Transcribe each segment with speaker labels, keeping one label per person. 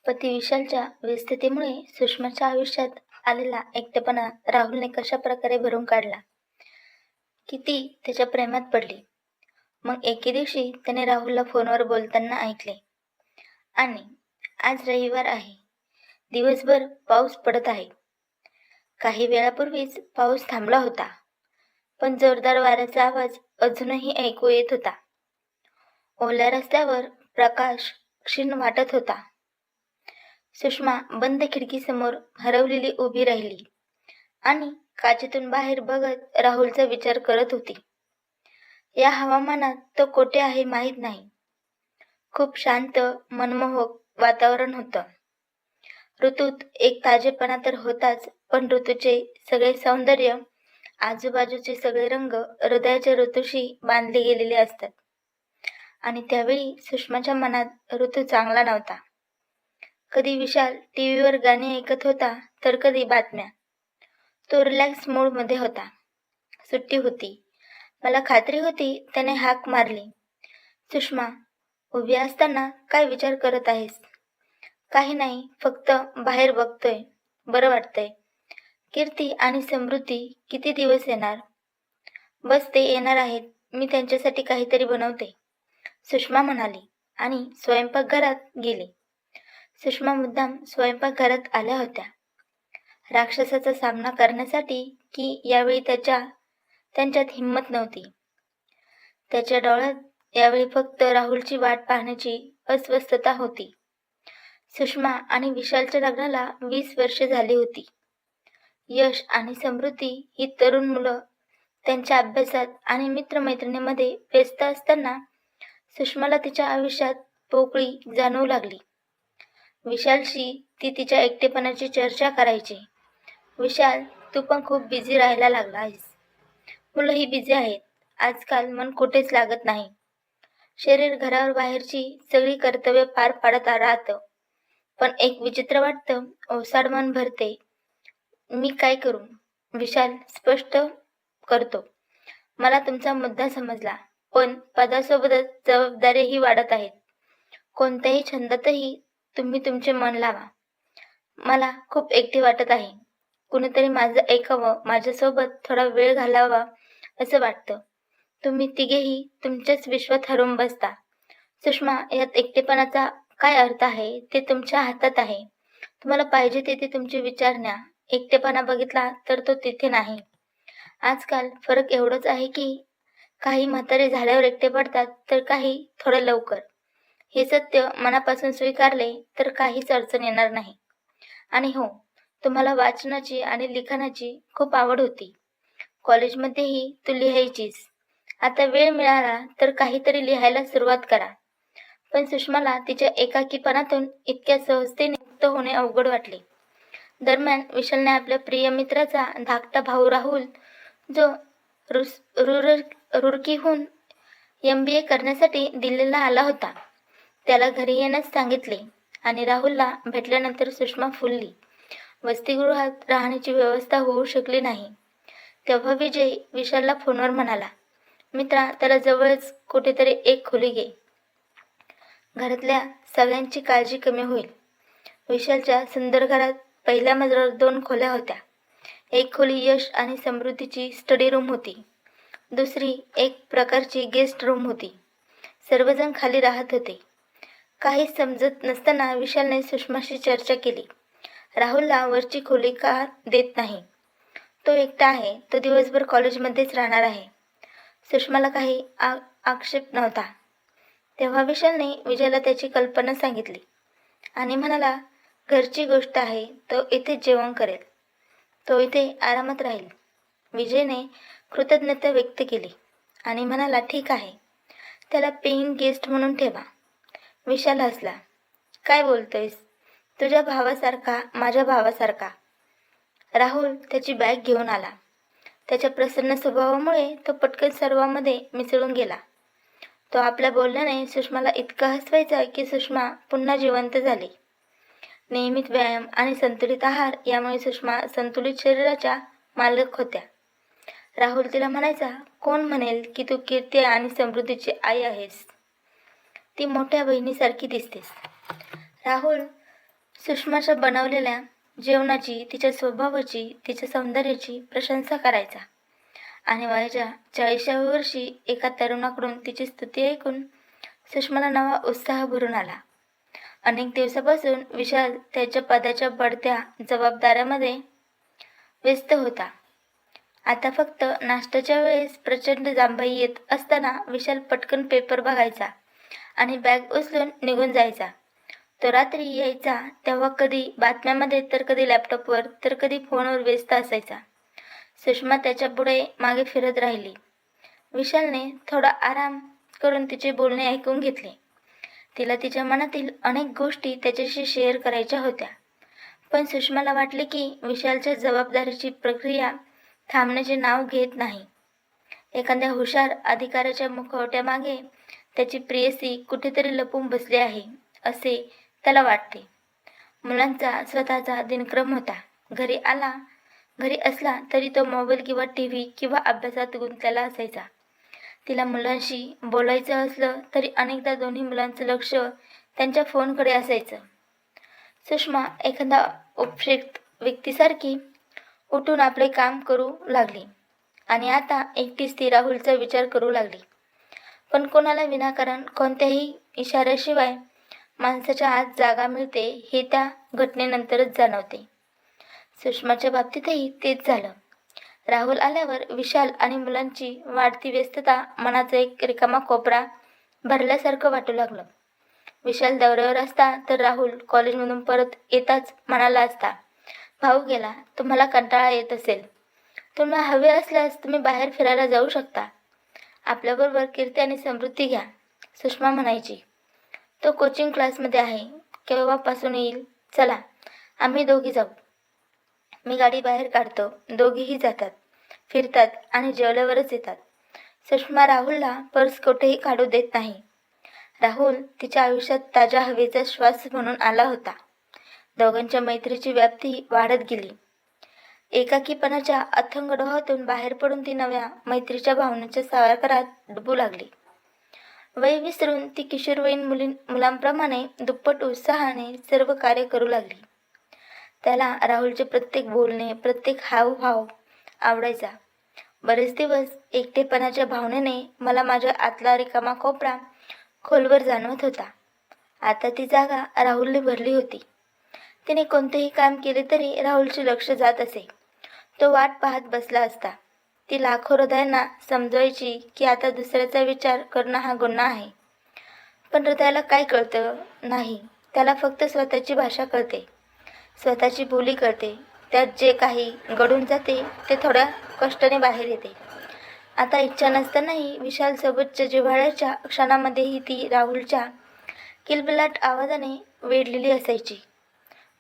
Speaker 1: पती विशालच्या व्यस्ततेमुळे सुषमाच्या आयुष्यात आलेला एकटेपणा राहुलने कशा प्रकारे भरून काढला, की ती त्याच्या प्रेमात पडली. मग एके दिवशी त्याने राहुलला फोनवर बोलताना ऐकले. आणि आज रविवार आहे. दिवसभर पाऊस पडत आहे. काही वेळापूर्वीच पाऊस थांबला होता, पण जोरदार वाऱ्याचा आवाज अजूनही ऐकू येत होता. ओल्या रस्त्यावर प्रकाश क्षीण वाटत होता. सुषमा बंद खिडकीसमोर हरवलेली उभी राहिली आणि काचेतून बाहेर बघत राहुलचा विचार करत होती. या हवामानात तो कोठे आहे माहीत नाही. खूप शांत मनमोहक वातावरण होतं. ऋतूत एक ताजेपणा तर होताच, पण ऋतूचे सगळे सौंदर्य, आजूबाजूचे सगळे रंग हृदयाच्या ऋतूशी बांधले गेलेले असतात. आणि त्यावेळी सुषमाच्या मनात ऋतू चांगला नव्हता. कधी विशाल टीव्हीवर गाणी ऐकत होता, तर कधी बातम्या. तो रिलॅक्स मूडमध्ये होता. सुट्टी होती. मला खात्री होती त्याने हाक मारली, सुषमा, उभी असताना काय विचार करत आहेस? काही नाही, फक्त बाहेर बघतोय. बरं वाटतंय. कीर्ती आणि समृद्धी किती दिवस येणार? बस ते येणार आहेत. मी त्यांच्यासाठी काहीतरी बनवते, सुषमा म्हणाली आणि स्वयंपाकघरात गेली. सुषमा मुद्दाम स्वयंपाकघरात आल्या होत्या. राक्षसाचा सामना करण्यासाठी, की यावेळी त्यांच्यात हिंमत नव्हती. त्याच्या डोळ्यात यावेळी फक्त राहुलची वाट पाहण्याची अस्वस्थता होती. सुषमा आणि विशालच्या लग्नाला 20 वर्षे झाली होती. यश आणि समृद्धी ही तरुण मुलं त्यांच्या अभ्यासात आणि मित्रमैत्रिणींमध्ये व्यस्त असताना सुषमाला तिच्या आयुष्यात पोकळी जाणवू लागली. विशालशी ती तिच्या एकटेपणाची चर्चा करायची. विशाल, तू पण खूप बिझी राहायला लागला आहेस. मुलंही बिझी आहेत. आजकाल मन कुठेच लागत नाही. शरीर घरावर बाहेरची सगळी कर्तव्य पार पाडत राहतं, पण एक विचित्र वाटतं, ओसाड मन भरते. मी काय करू? विशाल स्पष्ट करतो. मला तुमचा मुद्दा समजला, पण पदासोबतच जबाबदारीही वाढत आहेत. कोणत्याही छंदातही तुम्ही तुमचे मन लावा. मला खूप एकटी वाटत आहे. कुणीतरी माझं ऐकावं, माझ्यासोबत थोडा वेळ घालावा असं वाटतं. तुम्ही तिघेही तुमच्याच विश्वात हरवून बसता. सुषमा, यात एकटेपणाचा काय अर्थ आहे ते तुमच्या हातात आहे. तुम्हाला पाहिजे तिथे तुमचे विचार न्या. एकटेपणा बघितला तर तो तिथे नाही. आजकाल फरक एवढंच आहे की काही म्हातारे झाल्यावर एकटे पडतात, तर काही थोडं लवकर. हे सत्य मनापासून स्वीकारले तर काहीच अडचण येणार नाही. आणि हो, तुम्हाला वाचनाची आणि लिखाणाची खूप आवड होती. कॉलेजमध्येही तू लिहायचीस. आता वेळ मिळाला तर काहीतरी लिहायला सुरुवात करा. पण सुषमाला तिच्या एकाकीपणातून इतक्या सहजतेने मुक्त होणे अवघड वाटले. दरम्यान विशालने आपल्या प्रिय मित्राचा धाकटा भाऊ राहुल, जो रुरकीहून MBA करण्यासाठी दिल्लीला आला होता, त्याला घरी येण्यास सांगितले. आणि राहुलला भेटल्यानंतर सुषमा फुलली. वसतिगृहात राहण्याची व्यवस्था होऊ शकली नाही. तेव्हा विजय विशालला फोनवर म्हणाला, मित्रा, त्याला जवळच कुठेतरी एक खोली घे. घरातल्या सगळ्यांची काळजी कमी होईल. विशालच्या सुंदर घरात पहिल्या मजल्यावर 2 खोल्या होत्या. एक खोली यश आणि समृद्धीची स्टडी रूम होती. दुसरी एक प्रकारची गेस्ट रूम होती. सर्वजण खाली राहत होते. काही समजत नसताना विशालने सुषमाशी चर्चा केली. राहुलला वरची खोली का देत नाही? तो एकटा आहे. तो दिवसभर कॉलेजमध्येच राहणार आहे. सुषमाला काही आक्षेप नव्हता. तेव्हा विशालने विजयला त्याची कल्पना सांगितली आणि म्हणाला, घरची गोष्ट आहे. तो इथे जेवण करेल. तो इथे आरामात राहील. विजयने कृतज्ञता व्यक्त केली आणि म्हणाला, ठीक आहे, त्याला पेइंग गेस्ट म्हणून ठेवा. विशाल हसला. काय बोलतोयस? तुझ्या भावासारखा, माझ्या भावासारखा. राहुल त्याची बॅग घेऊन आला. त्याच्या प्रसन्न स्वभावामुळे तो पटकन सर्वांमध्ये मिसळून गेला. तो आपल्या बोलण्याने सुषमाला इतका हसवायचा की सुषमा पुन्हा जिवंत झाली. नियमित व्यायाम आणि संतुलित आहार यामुळे सुषमा संतुलित शरीराच्या मालक होत्या. राहुल तिला म्हणायचा, कोण म्हणेल की तू कीर्ती आणि समृद्धीची आई आहेस? ती मोठ्या बहिणीसारखी दिसतेस. राहुल सुषमाच्या बनवलेल्या जेवणाची, तिच्या स्वभावाची, तिच्या सौंदर्याची प्रशंसा करायचा आणि वयाच्या 40व्या वर्षी एका तरुणाकडून तिची स्तुती ऐकून सुषमाला नवा उत्साह भरून आला. अनेक दिवसापासून विशाल त्याच्या पदाच्या बढत्या जबाबदाऱ्यामध्ये व्यस्त होता. आता फक्त नाश्त्याच्या वेळेस प्रचंड जांभई येत असताना विशाल पटकन पेपर बघायचा आणि बॅग उचलून निघून जायचा. तो रात्री यायचा तेव्हा कधी बातम्यामध्ये तर कधी लॅपटॉपवर तर कधी फोनवर व्यस्त असायचा. सुषमा त्याच्या पुढे मागे फिरत राहिली. विशालने थोडा आराम करून तिचे बोलणे ऐकून घेतले. तिला तिच्या मनातील अनेक गोष्टी त्याच्याशी शेअर करायच्या होत्या, पण सुषमाला वाटले की विशालच्या जबाबदारीची प्रक्रिया थांबण्याचे नाव घेत नाही. एखाद्या हुशार अधिकाऱ्याच्या मुखवट्यामागे त्याची प्रेयसी कुठेतरी लपून बसली आहे असे त्याला वाटते. मुलांचा स्वतःचा दिनक्रम होता. घरी असला तरी तो मोबाईल किंवा TV किंवा अभ्यासात गुंतलेला असायचा. तिला मुलांशी बोलायचं असलं तरी अनेकदा दोन्ही मुलांचं लक्ष त्यांच्या फोनकडे असायचं. सुषमा एखादा उपयुक्त व्यक्तीसारखी उठून आपले काम करू लागली आणि आता एकटीच ती राहुलचा विचार करू लागली. पण कोणाला विनाकारण कोणत्याही इशाऱ्याशिवाय माणसाच्या आत जागा मिळते हे त्या घटनेनंतरच जाणवते. सुषमाच्या बाबतीतही तेच झालं. राहुल आल्यावर विशाल आणि मुलांची वाढती व्यस्तता मनाचा एक रिकामा कोपरा भरल्यासारखं वाटू लागलं. विशाल दौऱ्यावर असता तर राहुल कॉलेजमधून परत येताच म्हणाला असता, भाऊ गेला, तुम्हाला कंटाळा येत असेल, तुम्हाला हवे असल्यास तुम्ही बाहेर फिरायला जाऊ शकता, आपल्याबरोबर कीर्ती आणि समृद्धी घ्या. सुषमा म्हणायची, तो कोचिंग क्लासमध्ये आहे, केव्हापासून येईल, चला आम्ही दोघी जाऊ. मी गाडी बाहेर काढतो, दोघीही जातात, फिरतात आणि जेवल्यावरच येतात. सुषमा राहुलला पर्स कुठेही काढू देत नाही. राहुल तिच्या आयुष्यात ताज्या हवेचा श्वास म्हणून आला होता. दोघांच्या मैत्रीची व्याप्ती वाढत गेली. एकाकीपणाच्या अथंग डोहातून बाहेर पडून ती नव्या मैत्रीच्या भावनेच्या सागरात डुबू लागली. वय विसरून ती किशोरवयीन मुलांप्रमाणे दुप्पट उत्साहाने सर्व कार्य करू लागली. त्याला राहुलचे प्रत्येक बोलणे, प्रत्येक हावभाव आवडायचा. बरेच दिवस एकटेपणाच्या भावनेने मला माझ्या आतला रिकामा कोपरा खोलवर जाणवत होता. आता ती जागा राहुलने भरली होती. तिने कोणतेही काम केले तरी राहुलचे लक्ष जात असे. तो वाट पाहत बसला असता. ती लाखो हृदयांना समजवायची की आता दुसऱ्याचा विचार करणं हा गुन्हा आहे. पण हृदयाला काय कळतं नाही, त्याला फक्त स्वतःची भाषा कळते, स्वतःची बोली कळते. त्यात जे काही गळून जाते ते थोड्या कष्टाने बाहेर येते. आता इच्छा नसतानाही विशालसोबतच्या जिव्हाळ्याच्या क्षणामध्येही ती राहुलच्या किलबिलाट आवाजाने वेढलेली असायची.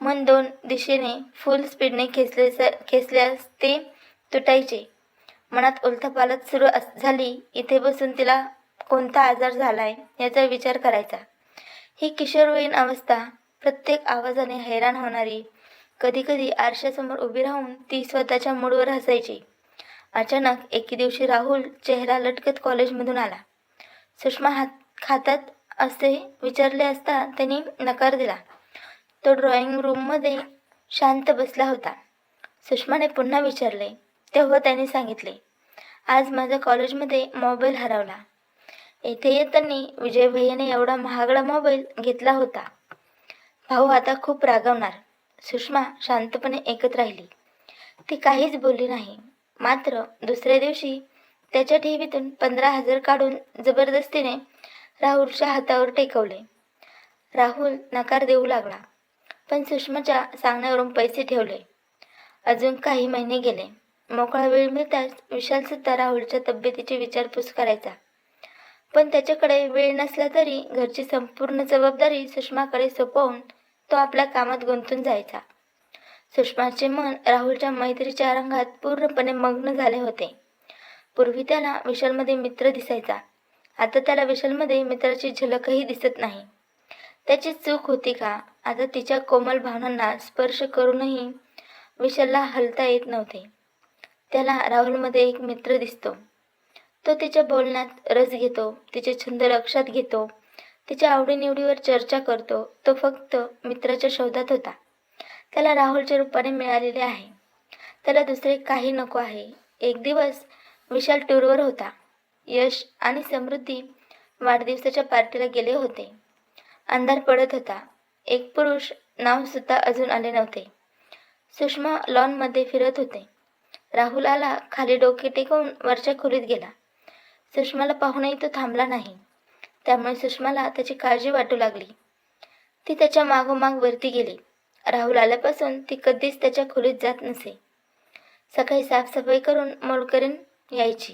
Speaker 1: मन दोन दिशेने फुल स्पीडने खेचल्यास ते तुटायचे. मनात उलथापालथ सुरू झाली. इथे बसून तिला कोणता आजार झालाय याचा विचार करायचा. ही किशोरवयीन अवस्था प्रत्येक आवाजाने हैराण होणारी. कधीकधी आरशासमोर उभी राहून ती स्वतःच्या मूडवर हसायची. अचानक एके दिवशी राहुल चेहरा लटकत कॉलेजमधून आला. सुषमा खातात असे विचारले असता त्यांनी नकार दिला. तो ड्रॉइंग रूममध्ये शांत बसला होता. सुषमाने पुन्हा विचारले तेव्हा त्याने सांगितले, आज माझ्या कॉलेजमध्ये मोबाईल हरवला. येथे येताना विजय भैयाने एवढा महागडा मोबाईल घेतला होता. भाऊ आता खूप रागवणार. सुषमा शांतपणे ऐकत राहिली. ती काहीच बोलली नाही. मात्र दुसऱ्या दिवशी त्याच्या ठेवीतून 15,000 काढून जबरदस्तीने राहुलच्या हातावर टेकवले. राहुल नकार देऊ लागला, पण सुषमाच्या सांगण्यावरून पैसे ठेवले. अजून काही महिने गेले. मोकळा वेळ मिळताच विशालसुद्धा राहुलच्या तब्येतीची विचारपूस करायचा. पण त्याच्याकडे वेळ नसला तरी घरची संपूर्ण जबाबदारी सुषमाकडे सोपवून तो आपल्या कामात गुंतून जायचा. सुषमाचे मन राहुलच्या मैत्रीच्या रंगात पूर्णपणे मग्न झाले होते. पूर्वी त्याला विशालमध्ये मित्र दिसायचा. आता त्याला विशालमध्ये मित्राची झलकही दिसत नाही. त्याची चूक होती का? आता तिच्या कोमल भावनांना स्पर्श करूनही विशालला हलता येत नव्हते. त्याला राहुलमध्ये एक मित्र दिसतो. तो तिच्या बोलण्यात रस घेतो, तिचे छंद लक्षात घेतो, तिच्या आवडीनिवडीवर चर्चा करतो. तो फक्त मित्राच्या शोधात होता. त्याला राहुलच्या रूपाने मिळालेले आहे. त्याला दुसरे काही नको आहे. एक दिवस विशाल टूरवर होता. यश आणि समृद्धी वाढदिवसाच्या पार्टीला गेले होते. अंधार पडत होता. एक पुरुष नाव सुद्धा अजून आले नव्हते. सुषमा लॉनमध्ये फिरत होते. राहुल आला, खाली डोके टेकवून वरच्या खोलीत गेला. सुषमाला पाहूनही तो थांबला नाही. त्यामुळे सुषमाला त्याची काळजी वाटू लागली. ती त्याच्या मागोमाग वरती गेली. राहुल आल्यापासून ती कधीच त्याच्या खोलीत जात नसे. सकाळी साफसफाई करून मोलकरीण यायची.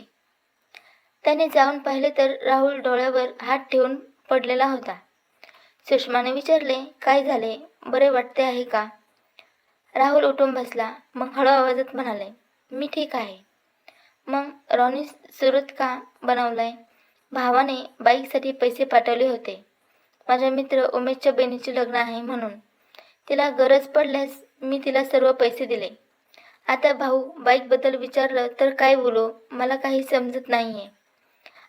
Speaker 1: त्याने जाऊन पाहिले तर राहुल डोळ्यावर हात ठेवून पडलेला होता. सुषमाने विचारले, काय झाले, बरे वाटते आहे का? राहुल उठून बसला. मग हळू आवाजात म्हणाले, मी ठीक आहे. मग रॉनी सुरत का बनवलाय? भावाने बाईकसाठी पैसे पाठवले होते. माझ्या मित्र उमेशच्या बहिणीचे लग्न आहे म्हणून. तिला गरज पडल्यास मी तिला सर्व पैसे दिले. आता भाऊ बाईकबद्दल विचारलं तर काय बोलू, मला काही समजत नाहीये.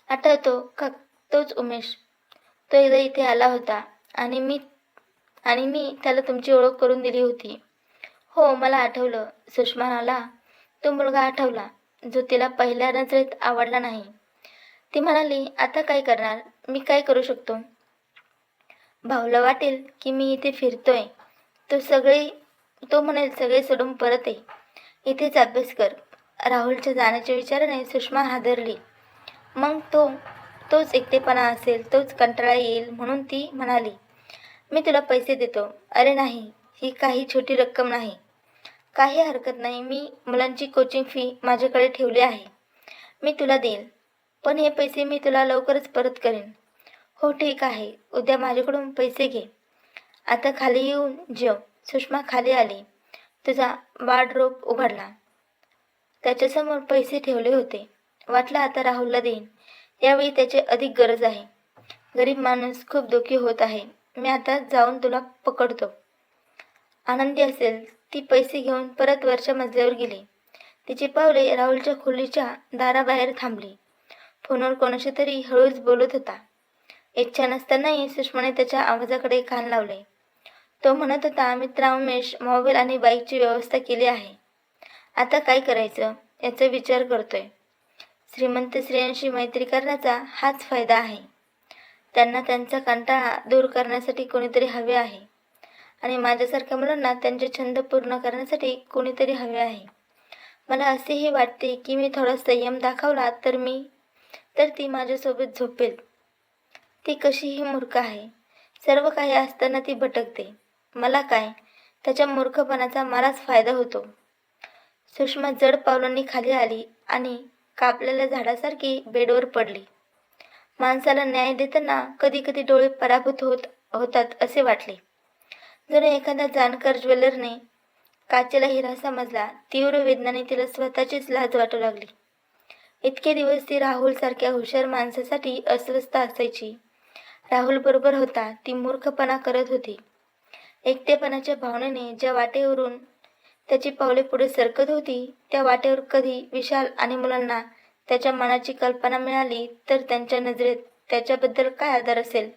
Speaker 1: आठवतो का तोच उमेश? तो एकदा इथे आला होता आणि मी त्याला तुमची ओळख करून दिली होती. हो, मला आठवलं. सुषमाला तो मुलगा आठवला जो तिला पहिल्या नजरेत आवडला नाही. ती म्हणाली, आता काय करणार? मी काय करू शकतो? भाऊला वाटेल की मी इथे फिरतोय. तो म्हणेल सगळे सोडून परत ये, इथेच अभ्यास कर. राहुलच्या जाण्याच्या विचाराने सुषमा हादरली. मग तोच एकटेपणा असेल, तोच कंटाळा येईल म्हणून ती म्हणाली, मी तुला पैसे देतो. अरे नाही, ही काही छोटी रक्कम नाही. काही हरकत नाही, मी मुलांची कोचिंग फी माझ्याकडे ठेवली आहे, मी तुला देईन. पण हे पैसे मी तुला लवकरच परत करेन. हो ठीक आहे, उद्या माझ्याकडून पैसे घे. आता खाली येऊन जेव. सुषमा खाली आली. तुझा वार्डरोब उघडला. त्याच्यासमोर पैसे ठेवले होते. वाटलं आता राहुलला देईन. यावेळी त्याची अधिक गरज आहे. गरीब माणूस खूप दुःखी होत आहे. मी आता जाऊन तुला पकडतो. आनंदी असेल. ती पैसे घेऊन परत वरच्या मजल्यावर गेली. तिची पावले राहुलच्या खोलीच्या दाराबाहेर थांबली. फोनवर कोणाशी तरी हळूच बोलत होता. इच्छा नसतानाही सुषमाने त्याच्या आवाजाकडे कान लावले. तो म्हणत होता, मित्रा उमेश मोबाईल आणि बाईकची व्यवस्था केली आहे. आता काय करायचं याचा विचार करतोय. श्रीमंत स्त्रियांशी मैत्री करण्याचा हाच फायदा आहे. त्यांना त्यांचा कंटाळा दूर करण्यासाठी कोणीतरी हवे आहे आणि माझ्यासारख्या मुलांना त्यांचे छंद पूर्ण करण्यासाठी कोणीतरी हवे आहे. मला असेही वाटते की मी थोडा संयम दाखवला तर ती माझ्यासोबत झोपेल. ती कशीही मूर्ख आहे. सर्व काही असताना ती भटकते. मला काय, त्याच्या मूर्खपणाचा मलाच फायदा होतो. सुषमा जड पावलांनी खाली आली आणि कापलेल्या झाडासारखी बेडवर पडली. माणसाला न्याय देताना कधी कधी डोळे पराभूत होतात असे वाटले. जणू एखाद्या जाणकार ज्वेलरने काचेला हिरा समजला. तीव्र वेदनाने तिला स्वतःचीच लाज वाटू लागली. इतके दिवस ती राहुल सारख्या हुशार माणसासाठी अस्वस्थ असायची. राहुल बरोबर होता, ती मूर्खपणा करत होती. एकटेपणाच्या भावनेने ज्या वाटेवरून त्याची पावले पुढे सरकत होती, त्या वाटेवर कधी विशाल आणि मुलांना त्याच्या मनाची कल्पना मिळाली तर त्यांच्या नजरेत त्याच्याबद्दल काय आदर असेल.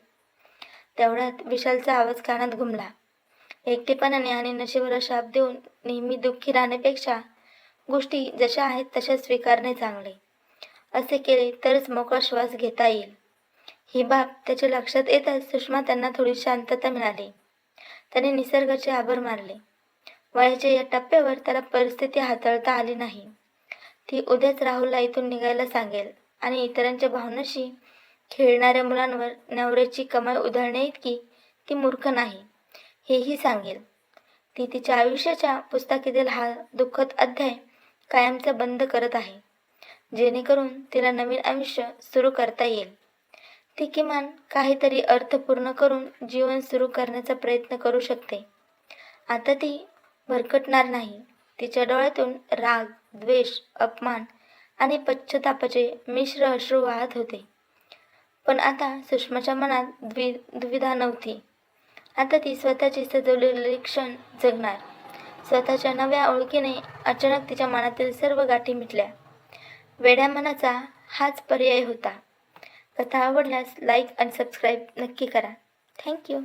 Speaker 1: तेवढ्यात विशालचा आवाज कानात घुमला. एकटेपणाने आणि नशेवर शाप देऊन नेहमी दुःखी राहण्यापेक्षा गोष्टी जशा आहेत तशा स्वीकारणे चांगले. असे केले तरच मोकळा श्वास घेता येईल. ही बाब त्याच्या लक्षात येताच सुषमा त्यांना थोडी शांतता मिळाली. त्याने निसर्गाचे आभार मानले. वयाच्या या टप्प्यावर त्याला परिस्थिती हाताळता आली नाही. ती उद्याच राहुलला इथून निघायला सांगेल आणि इतरांच्या भावनांशी खेळणाऱ्या मुलांवर नवऱ्याची कमाई उधळण्या इतकी ती मूर्ख नाही हेही सांगेल. ती तिच्या आयुष्याच्या पुस्तकातील हा दुःखद अध्याय कायमचा बंद करत आहे, जेणेकरून तिला नवीन आयुष्य सुरू करता येईल. ती किमान काहीतरी अर्थपूर्ण करून जीवन सुरू करण्याचा प्रयत्न करू शकते. आता ती भरकटणार नाही. तिच्या डोळ्यातून राग, द्वेष, अपमान आणि पश्चातापाचे मिश्र अश्रू वाहत होते. पण आता सुषमाच्या मनात दुविधा नव्हती. आता ती स्वतःचे सजवलेले क्षण जगणार. स्वतःच्या नव्या ओळखीने अचानक तिच्या मनातील सर्व गाठी मिटल्या. वेड्या मनाचा हाच पर्याय होता. कथा आवडल्यास लाईक आणि सबस्क्राईब नक्की करा. थँक्यू.